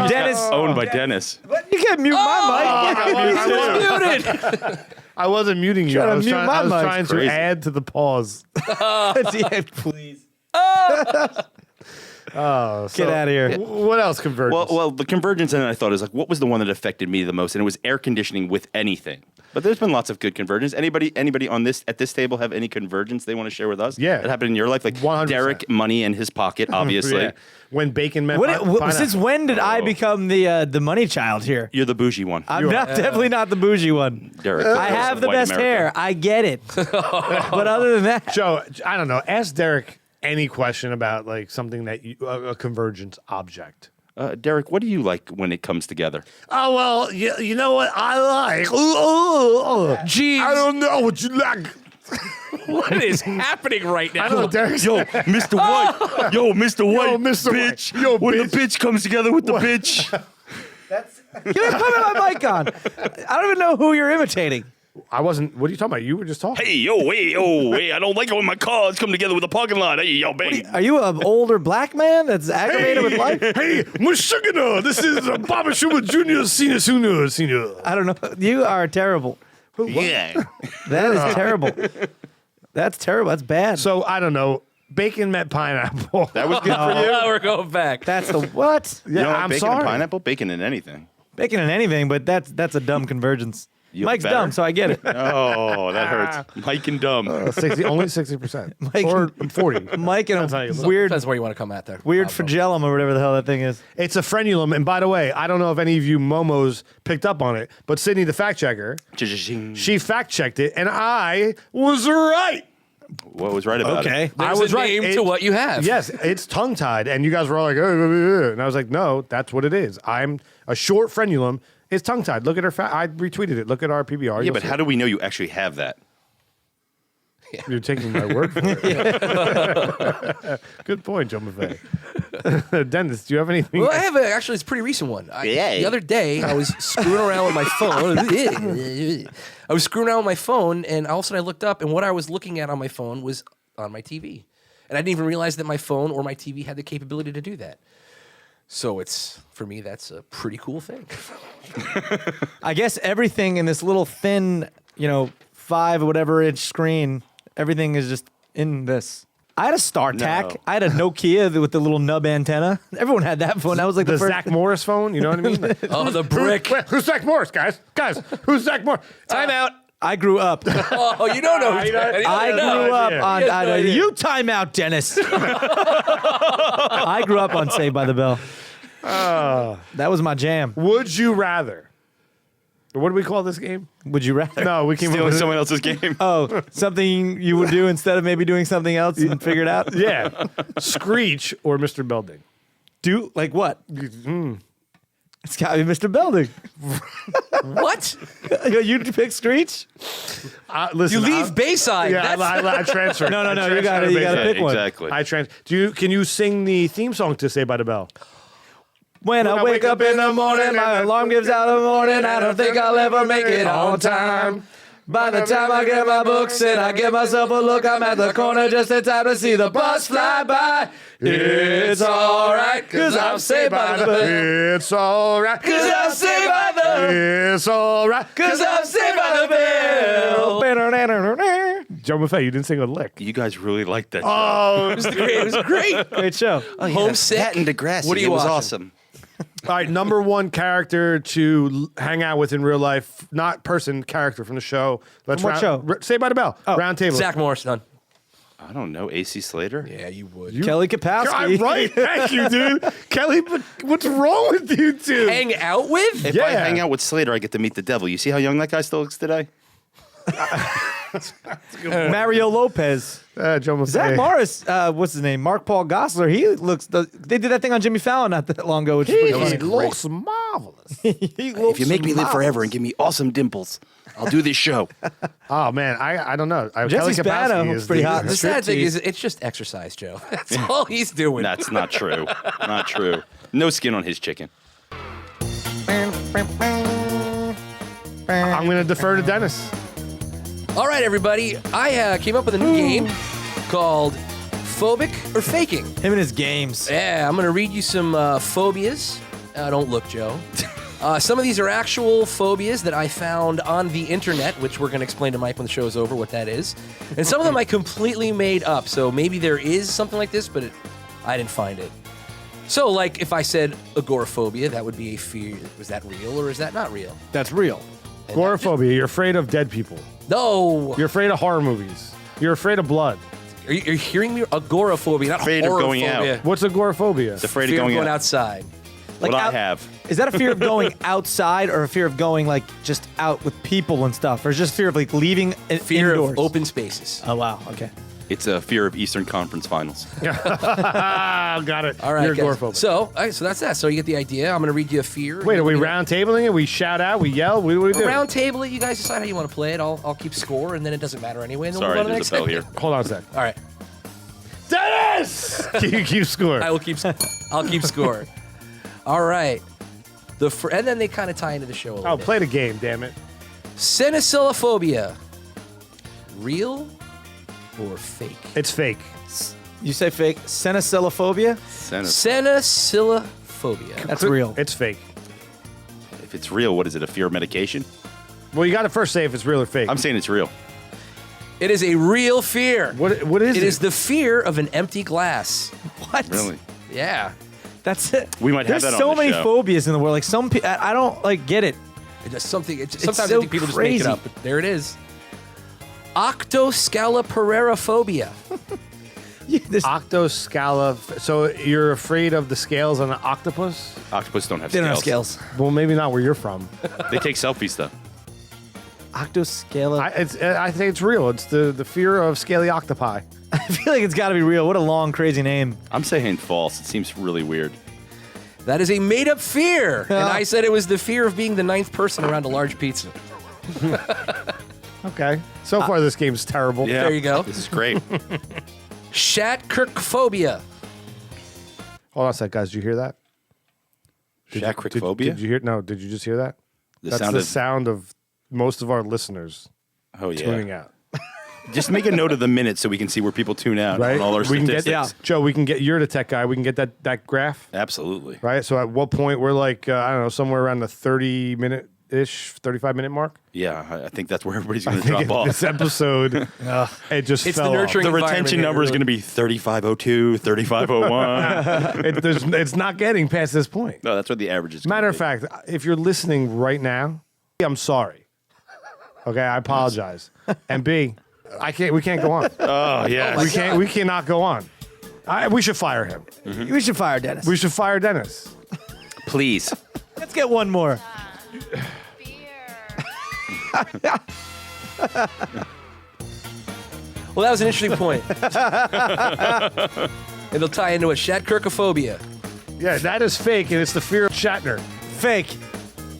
[SPEAKER 1] Dennis.
[SPEAKER 5] owned by Dennis.
[SPEAKER 1] You can't mute my mic.
[SPEAKER 3] Muted.
[SPEAKER 2] I wasn't muting you.
[SPEAKER 1] Trying to
[SPEAKER 2] I was
[SPEAKER 1] mute my mic.
[SPEAKER 2] trying to
[SPEAKER 5] Crazy.
[SPEAKER 2] add to the pause.
[SPEAKER 1] Yeah, please.
[SPEAKER 2] Oh,
[SPEAKER 1] Get out of here.
[SPEAKER 2] What else converges?
[SPEAKER 5] Well, the convergence, and I thought is like, what was the one that affected me the most? And it was air conditioning with anything. But there's been lots of good convergence. Anybody on this at this table have any convergence they want to share with us?
[SPEAKER 2] Yeah.
[SPEAKER 5] that happened in your life, like
[SPEAKER 2] 100%.
[SPEAKER 5] Derek, money in his pocket, obviously.
[SPEAKER 2] Yeah. When bacon met
[SPEAKER 1] Since when did I become the money child here?
[SPEAKER 5] You're the bougie one,
[SPEAKER 1] I'm not, definitely not the bougie one.
[SPEAKER 5] Derek.
[SPEAKER 1] I have the
[SPEAKER 5] White
[SPEAKER 1] best
[SPEAKER 5] America.
[SPEAKER 1] hair. I get it. But other than that,
[SPEAKER 2] Joe, I don't know. Ask Derek any question about like something that a convergence object.
[SPEAKER 5] Derek, what do you like when it comes together?
[SPEAKER 2] Oh well, you know what I like.
[SPEAKER 3] Jeeves,
[SPEAKER 2] I don't know what you like.
[SPEAKER 3] what is happening right now?
[SPEAKER 2] I don't know, Derek.
[SPEAKER 5] Yo, Mr. White. Yo, Mr. White.
[SPEAKER 2] Mr. White.
[SPEAKER 5] Bitch.
[SPEAKER 2] Yo,
[SPEAKER 5] when
[SPEAKER 2] bitch.
[SPEAKER 5] the bitch comes together with the bitch.
[SPEAKER 1] give me put my mic on. I don't even know who you're imitating.
[SPEAKER 2] I wasn't. What are you talking about? You were just talking.
[SPEAKER 5] Hey, yo, hey, I don't like it when my cars come together with a parking lot. Hey, yo, baby.
[SPEAKER 1] Are you an older black man that's aggravated with life?
[SPEAKER 2] Hey, Mushugana. This is Baba Schumer Jr. Senior.
[SPEAKER 1] I don't know. You are terrible.
[SPEAKER 5] Yeah.
[SPEAKER 1] That is terrible. That's terrible. That's bad.
[SPEAKER 2] So I don't know. Bacon met pineapple.
[SPEAKER 5] That was good for you.
[SPEAKER 3] Now we're going back.
[SPEAKER 1] That's the what?
[SPEAKER 5] You don't like
[SPEAKER 2] I'm
[SPEAKER 5] bacon
[SPEAKER 2] sorry.
[SPEAKER 5] and pineapple? Bacon and anything.
[SPEAKER 1] Bacon and anything, but that's a dumb convergence.
[SPEAKER 5] You
[SPEAKER 1] Mike's
[SPEAKER 5] better?
[SPEAKER 1] dumb, so I get it.
[SPEAKER 5] Oh, that hurts. Mike and dumb.
[SPEAKER 2] 60, only 60%.
[SPEAKER 1] Mike-
[SPEAKER 2] Or 40.
[SPEAKER 1] Mike and
[SPEAKER 2] That's how you
[SPEAKER 1] a
[SPEAKER 2] look.
[SPEAKER 1] weird
[SPEAKER 3] Depends where you want to come at there.
[SPEAKER 1] weird flagellum or whatever the hell that thing is.
[SPEAKER 2] It's a frenulum. And by the way, I don't know if any of you momos picked up on it, but Sydney, the fact checker,
[SPEAKER 5] Cha-ching.
[SPEAKER 2] she fact checked it, and I was right.
[SPEAKER 5] What was right about it?
[SPEAKER 2] I
[SPEAKER 3] There's
[SPEAKER 2] was
[SPEAKER 3] a
[SPEAKER 2] right.
[SPEAKER 3] name
[SPEAKER 2] It-
[SPEAKER 3] to what you have.
[SPEAKER 2] Yes, it's tongue tied, and you guys were all like, and I was like, no, that's what it is. I'm a short frenulum. It's tongue tied. Look at her. I retweeted it. Look at our PBR.
[SPEAKER 5] Yeah,
[SPEAKER 2] You'll
[SPEAKER 5] but
[SPEAKER 2] see
[SPEAKER 5] how
[SPEAKER 2] it.
[SPEAKER 5] do we know you actually have that?
[SPEAKER 2] You're taking my word for it. Good point, Joe Maffei. Dennis, do you have anything?
[SPEAKER 3] Well, I have actually, it's a pretty recent one.
[SPEAKER 5] Yay.
[SPEAKER 3] The other day, I was screwing around with my phone. I was screwing around with my phone, and all of a sudden I looked up, and what I was looking at on my phone was on my TV. And I didn't even realize that my phone or my TV had the capability to do that. So for me, that's a pretty cool thing.
[SPEAKER 1] I guess everything in this little thin, 5 or whatever inch screen, everything is just in this. I had a StarTAC.
[SPEAKER 5] No.
[SPEAKER 1] I had a Nokia with the little nub antenna. Everyone had that phone. That was like
[SPEAKER 2] the
[SPEAKER 1] the first.
[SPEAKER 2] Zach Morris phone? You know what I mean?
[SPEAKER 3] Oh, the brick.
[SPEAKER 2] Who's Zach Morris, guys? Guys, who's Zach Morris?
[SPEAKER 3] Time out.
[SPEAKER 1] I grew up.
[SPEAKER 3] Oh, you don't know.
[SPEAKER 2] I don't
[SPEAKER 1] I
[SPEAKER 2] know.
[SPEAKER 1] grew up
[SPEAKER 2] idea.
[SPEAKER 1] on.
[SPEAKER 3] He has no idea.
[SPEAKER 1] You time out, Dennis. I grew up on Saved by the Bell. That was my jam.
[SPEAKER 2] Would you rather? What do we call this game?
[SPEAKER 1] Would you rather?
[SPEAKER 2] No, we came up
[SPEAKER 5] Stealing
[SPEAKER 2] with
[SPEAKER 5] someone else's game.
[SPEAKER 1] Oh, something you would do instead of maybe doing something else and figure it out?
[SPEAKER 2] Yeah, Screech or Mr. Belding.
[SPEAKER 1] Do like what? It's got to be Mr. Belding.
[SPEAKER 3] What?
[SPEAKER 1] You pick Screech?
[SPEAKER 2] Listen,
[SPEAKER 3] You leave Bayside.
[SPEAKER 2] Yeah,
[SPEAKER 3] That's-
[SPEAKER 2] I transferred.
[SPEAKER 1] No,
[SPEAKER 2] I
[SPEAKER 1] you
[SPEAKER 2] transferred
[SPEAKER 1] gotta
[SPEAKER 2] Bayside.
[SPEAKER 1] pick one.
[SPEAKER 5] Exactly.
[SPEAKER 2] Can you sing the theme song to Saved by the Bell?
[SPEAKER 1] When I wake up in the morning, my alarm gives out in the morning. I don't think I'll ever make it on time. By the time I get my books and I give myself a look, I'm at the corner just in time to see the bus fly by. It's alright, cause I'm saved by the bell.
[SPEAKER 2] It's alright.
[SPEAKER 1] Cause I'm saved by the
[SPEAKER 2] It's alright.
[SPEAKER 1] Cause I'm saved by the bell.
[SPEAKER 2] Joe Maffei, you didn't sing a lick.
[SPEAKER 5] You guys really liked that show.
[SPEAKER 2] Oh,
[SPEAKER 3] It was great.
[SPEAKER 1] Great show.
[SPEAKER 3] Homesick.
[SPEAKER 5] Pat and Degrassi.
[SPEAKER 3] What are you
[SPEAKER 5] It was
[SPEAKER 3] watching?
[SPEAKER 5] awesome.
[SPEAKER 2] all right. Number one character to hang out with in real life, not person, character from the show. Let's
[SPEAKER 1] From what show?
[SPEAKER 2] Saved by the Bell. Round table.
[SPEAKER 3] Zach Morris, done.
[SPEAKER 5] I don't know. AC Slater?
[SPEAKER 3] Yeah, you would.
[SPEAKER 1] Kelly
[SPEAKER 2] I'm
[SPEAKER 1] Kapowski.
[SPEAKER 2] right. Thank you, dude. Kelly, but what's wrong with you two?
[SPEAKER 3] Hang out with?
[SPEAKER 5] If I
[SPEAKER 2] Yeah.
[SPEAKER 5] hang out with Slater, I get to meet the devil. You see how young that guy still looks today?
[SPEAKER 1] Mario Lopez.
[SPEAKER 2] Joe
[SPEAKER 1] Zach Morris, what's his name? Mark Paul Gosselaar. He looks. They did that thing on Jimmy Fallon not that long ago, which is pretty funny.
[SPEAKER 2] looks marvelous.
[SPEAKER 5] If you make me live forever and give me awesome dimples, I'll do this show.
[SPEAKER 2] Oh man, I don't know.
[SPEAKER 1] Jesse
[SPEAKER 2] Kelly
[SPEAKER 1] Spano
[SPEAKER 2] Kapowski
[SPEAKER 1] looks
[SPEAKER 2] is
[SPEAKER 1] pretty
[SPEAKER 2] the-
[SPEAKER 1] hot.
[SPEAKER 3] The sad thing is, it's just exercise, Joe. That's all he's doing.
[SPEAKER 5] That's not true. Not true. No skin on his chicken.
[SPEAKER 2] I'm going to defer to Dennis.
[SPEAKER 3] All right, everybody. I came up with a new game called Phobic or Faking.
[SPEAKER 1] Him and his games.
[SPEAKER 3] Yeah, I'm going to read you some phobias. Don't look, Joe. Some of these are actual phobias that I found on the internet, which we're going to explain to Mike when the show is over what that is. And some of them I completely made up. So maybe there is something like this, but I didn't find it. So, like, if I said agoraphobia, that would be a fear. Was that real or is that not real?
[SPEAKER 1] That's real.
[SPEAKER 2] Agoraphobia. You're afraid of dead people.
[SPEAKER 3] No.
[SPEAKER 2] You're afraid of horror movies. You're afraid of blood.
[SPEAKER 3] Are you hearing me? Agoraphobia, not
[SPEAKER 5] Afraid of going
[SPEAKER 3] horophobia.
[SPEAKER 5] out.
[SPEAKER 2] What's agoraphobia?
[SPEAKER 5] It's afraid
[SPEAKER 3] Fear
[SPEAKER 5] of going out.
[SPEAKER 3] outside.
[SPEAKER 1] Like
[SPEAKER 5] What I
[SPEAKER 1] out-
[SPEAKER 5] have.
[SPEAKER 1] Is that a fear of going outside or a fear of going like just out with people and stuff? Or is it just fear of like leaving
[SPEAKER 3] Fear
[SPEAKER 1] indoors?
[SPEAKER 3] of open spaces.
[SPEAKER 1] Oh, wow. Okay.
[SPEAKER 5] It's a fear of Eastern Conference Finals.
[SPEAKER 2] Got it.
[SPEAKER 3] All right,
[SPEAKER 2] You're
[SPEAKER 3] guys.
[SPEAKER 2] agoraphobic.
[SPEAKER 3] So, all right, so that's that. So you get the idea. I'm going to read you a fear.
[SPEAKER 2] Wait, are we
[SPEAKER 3] You're
[SPEAKER 2] round tabling it? We shout out? We yell? What do we do?
[SPEAKER 3] round table it? You guys decide how you want to play it. I'll keep score, and then it doesn't matter anyway. And then
[SPEAKER 5] Sorry,
[SPEAKER 3] we'll go to the
[SPEAKER 5] there's
[SPEAKER 3] next
[SPEAKER 5] a bell here.
[SPEAKER 3] segment.
[SPEAKER 2] Hold on a sec.
[SPEAKER 3] All right,
[SPEAKER 2] Dennis! You keep score.
[SPEAKER 3] I will keep. I'll keep score. All right. And then they kind of tie into the show a little
[SPEAKER 2] Oh,
[SPEAKER 3] bit.
[SPEAKER 2] play the game, damn it.
[SPEAKER 3] Cynocelophobia. Real or fake?
[SPEAKER 2] It's fake.
[SPEAKER 1] You say fake. Cynocelophobia?
[SPEAKER 3] Cynocelophobia.
[SPEAKER 1] That's real.
[SPEAKER 2] It's fake.
[SPEAKER 5] If it's real, what is it? A fear of medication?
[SPEAKER 2] Well, you got to first say if it's real or fake.
[SPEAKER 5] I'm saying it's real.
[SPEAKER 3] It is a real fear.
[SPEAKER 2] What is it?
[SPEAKER 3] It is the fear of an empty glass.
[SPEAKER 1] What?
[SPEAKER 5] Really?
[SPEAKER 3] Yeah.
[SPEAKER 1] That's it.
[SPEAKER 5] We might have
[SPEAKER 1] There's
[SPEAKER 5] that on
[SPEAKER 1] so
[SPEAKER 5] the
[SPEAKER 1] many
[SPEAKER 5] show.
[SPEAKER 1] phobias in the world. Like some people, I don't like get it.
[SPEAKER 3] It's just something.
[SPEAKER 1] It's
[SPEAKER 3] Sometimes
[SPEAKER 1] so
[SPEAKER 3] I think people just make it
[SPEAKER 1] crazy.
[SPEAKER 3] up, but there it is. Octoscalopererophobia.
[SPEAKER 1] This-
[SPEAKER 2] Octoscala. So you're afraid of the scales on an octopus?
[SPEAKER 5] Octopus don't have
[SPEAKER 1] they don't have
[SPEAKER 5] scales.
[SPEAKER 1] scales.
[SPEAKER 2] Well, maybe not where you're from.
[SPEAKER 5] They take selfies, though.
[SPEAKER 1] Octoscala.
[SPEAKER 2] I think it's real. It's the fear of scaly octopi.
[SPEAKER 1] I feel like it's got to be real. What a long, crazy name.
[SPEAKER 5] I'm saying false. It seems really weird.
[SPEAKER 3] That is a made-up fear, and I said it was the fear of being the ninth person around a large pizza.
[SPEAKER 2] Okay. So far, this game's terrible.
[SPEAKER 5] Yeah.
[SPEAKER 3] There you go.
[SPEAKER 5] This is great.
[SPEAKER 3] Shatkirkphobia.
[SPEAKER 2] Hold on a sec, guys. Did you hear that?
[SPEAKER 5] Shacricophobia?
[SPEAKER 2] Did you hear? No. Did you just hear that?
[SPEAKER 5] The
[SPEAKER 2] That's
[SPEAKER 5] sound
[SPEAKER 2] the
[SPEAKER 5] of-
[SPEAKER 2] sound of most of our listeners
[SPEAKER 5] Oh, yeah.
[SPEAKER 2] tuning out.
[SPEAKER 5] Just make a note of the minute so we can see where people tune out
[SPEAKER 2] Right?
[SPEAKER 5] on all our
[SPEAKER 2] we can
[SPEAKER 5] statistics.
[SPEAKER 2] get Joe. We can get. You're the tech guy. We can get that graph.
[SPEAKER 5] Absolutely.
[SPEAKER 2] Right. So at what point we're like I don't know, somewhere around the 35-minute mark.
[SPEAKER 5] Yeah, I think that's where everybody's
[SPEAKER 2] I
[SPEAKER 5] going to
[SPEAKER 2] think
[SPEAKER 5] drop off.
[SPEAKER 2] this episode, it just
[SPEAKER 3] It's
[SPEAKER 2] fell
[SPEAKER 3] the
[SPEAKER 2] off.
[SPEAKER 3] nurturing
[SPEAKER 5] The
[SPEAKER 3] environment
[SPEAKER 5] retention
[SPEAKER 3] here.
[SPEAKER 5] number is going to be 3502, 3501.
[SPEAKER 2] It's not getting past this point.
[SPEAKER 5] No, that's what the average is.
[SPEAKER 2] Matter of fact, if you're listening right now, I'm sorry. Okay, I apologize. And B, we can't go on.
[SPEAKER 5] Oh, yeah.
[SPEAKER 2] We cannot go on. We should fire him.
[SPEAKER 1] We should fire Dennis.
[SPEAKER 2] We should fire Dennis.
[SPEAKER 5] Please.
[SPEAKER 1] Let's get one more.
[SPEAKER 4] Beer.
[SPEAKER 3] Well, that was an interesting point. It'll tie into a Shatkirkphobia.
[SPEAKER 2] Yeah, that is fake, and it's the fear of Shatner.
[SPEAKER 1] Fake.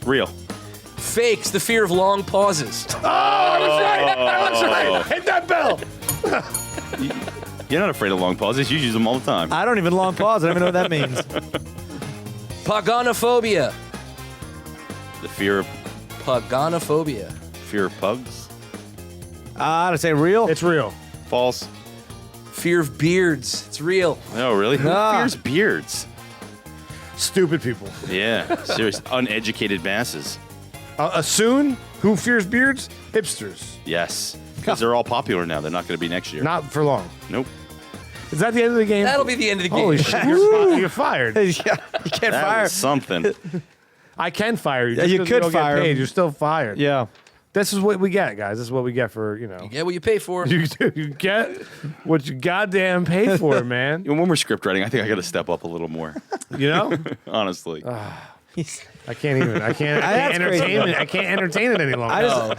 [SPEAKER 5] Real.
[SPEAKER 3] Fakes the fear of long pauses.
[SPEAKER 2] I was right. Hit that bell.
[SPEAKER 5] You're not afraid of long pauses. You use them all the time.
[SPEAKER 1] I don't even long pause. I don't even know what that means.
[SPEAKER 3] Paganophobia.
[SPEAKER 5] The fear of
[SPEAKER 3] Paganophobia.
[SPEAKER 5] pugs.
[SPEAKER 1] I'd say real.
[SPEAKER 2] It's real.
[SPEAKER 5] False.
[SPEAKER 3] Fear of beards. It's real.
[SPEAKER 5] No, really? Who
[SPEAKER 1] Ah.
[SPEAKER 5] fears beards?
[SPEAKER 2] Stupid people.
[SPEAKER 5] Yeah, serious. Uneducated masses.
[SPEAKER 2] Soon, who fears beards? Hipsters.
[SPEAKER 5] Yes. Because they're all popular now. They're not going to be next year.
[SPEAKER 2] Not for long.
[SPEAKER 5] Nope.
[SPEAKER 2] Is that the end of the game?
[SPEAKER 3] That'll be the end of the game.
[SPEAKER 2] Holy shit! You're fired.
[SPEAKER 1] Yeah, you can't
[SPEAKER 5] That
[SPEAKER 1] fire.
[SPEAKER 5] was something.
[SPEAKER 2] I can fire you.
[SPEAKER 1] Yeah,
[SPEAKER 2] Just
[SPEAKER 1] you
[SPEAKER 2] 'cause
[SPEAKER 1] could
[SPEAKER 2] don't
[SPEAKER 1] fire
[SPEAKER 2] get paid,
[SPEAKER 1] him.
[SPEAKER 2] You're still fired.
[SPEAKER 1] Yeah.
[SPEAKER 2] This is what we get, guys. This is what we get for
[SPEAKER 3] Get what you pay for.
[SPEAKER 2] You get what you goddamn pay for, man.
[SPEAKER 5] When we're script writing, I think I got to step up a little more.
[SPEAKER 2] You know.
[SPEAKER 5] Honestly.
[SPEAKER 2] I can't even. I can't
[SPEAKER 1] That's crazy.
[SPEAKER 2] entertain it. I can't entertain it any longer.
[SPEAKER 1] I don't know.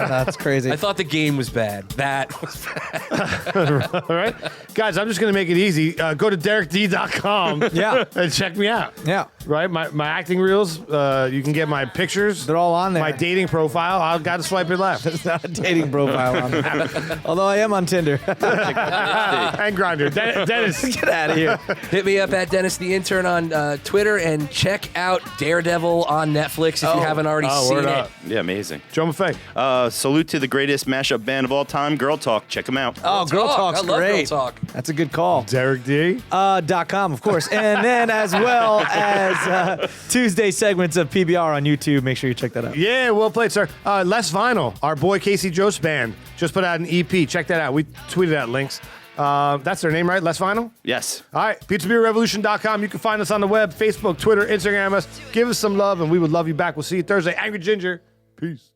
[SPEAKER 1] That's crazy.
[SPEAKER 3] I thought the game was bad. That was bad.
[SPEAKER 2] All right, guys. I'm just gonna make it easy. Go to DerekD.com.
[SPEAKER 1] Yeah.
[SPEAKER 2] and check me out.
[SPEAKER 1] Yeah.
[SPEAKER 2] Right. My acting reels. You can get my pictures.
[SPEAKER 1] They're all on there.
[SPEAKER 2] My dating profile. I've got to swipe it left.
[SPEAKER 1] It's not a dating profile on there. Although I am on Tinder.
[SPEAKER 2] and Grindr. Dennis.
[SPEAKER 1] Get out of here.
[SPEAKER 3] Hit me up at Dennis the Intern on Twitter and check out Daredevil on Netflix if you haven't already seen
[SPEAKER 2] word
[SPEAKER 3] it.
[SPEAKER 2] up.
[SPEAKER 5] Yeah, amazing.
[SPEAKER 2] Joe Maffei.
[SPEAKER 5] Salute to the greatest mashup band of all time, Girl Talk. Check them out.
[SPEAKER 1] Oh, Girl Talk's
[SPEAKER 3] I love
[SPEAKER 1] great.
[SPEAKER 3] Girl Talk.
[SPEAKER 1] That's a good call.
[SPEAKER 2] Derek D.
[SPEAKER 1] .com, of course. And then as well as Tuesday segments of PBR on YouTube. Make sure you check that out.
[SPEAKER 2] Yeah, well played, sir. Less Vinyl, our boy Casey Jost band, just put out an EP. Check that out. We tweeted out links. That's their name, right? Less Vinyl?
[SPEAKER 5] Yes.
[SPEAKER 2] All right, PizzaBeerRevolution.com. You can find us on the web, Facebook, Twitter, Instagram us. Give us some love, and we would love you back. We'll see you Thursday. Angry Ginger. Peace.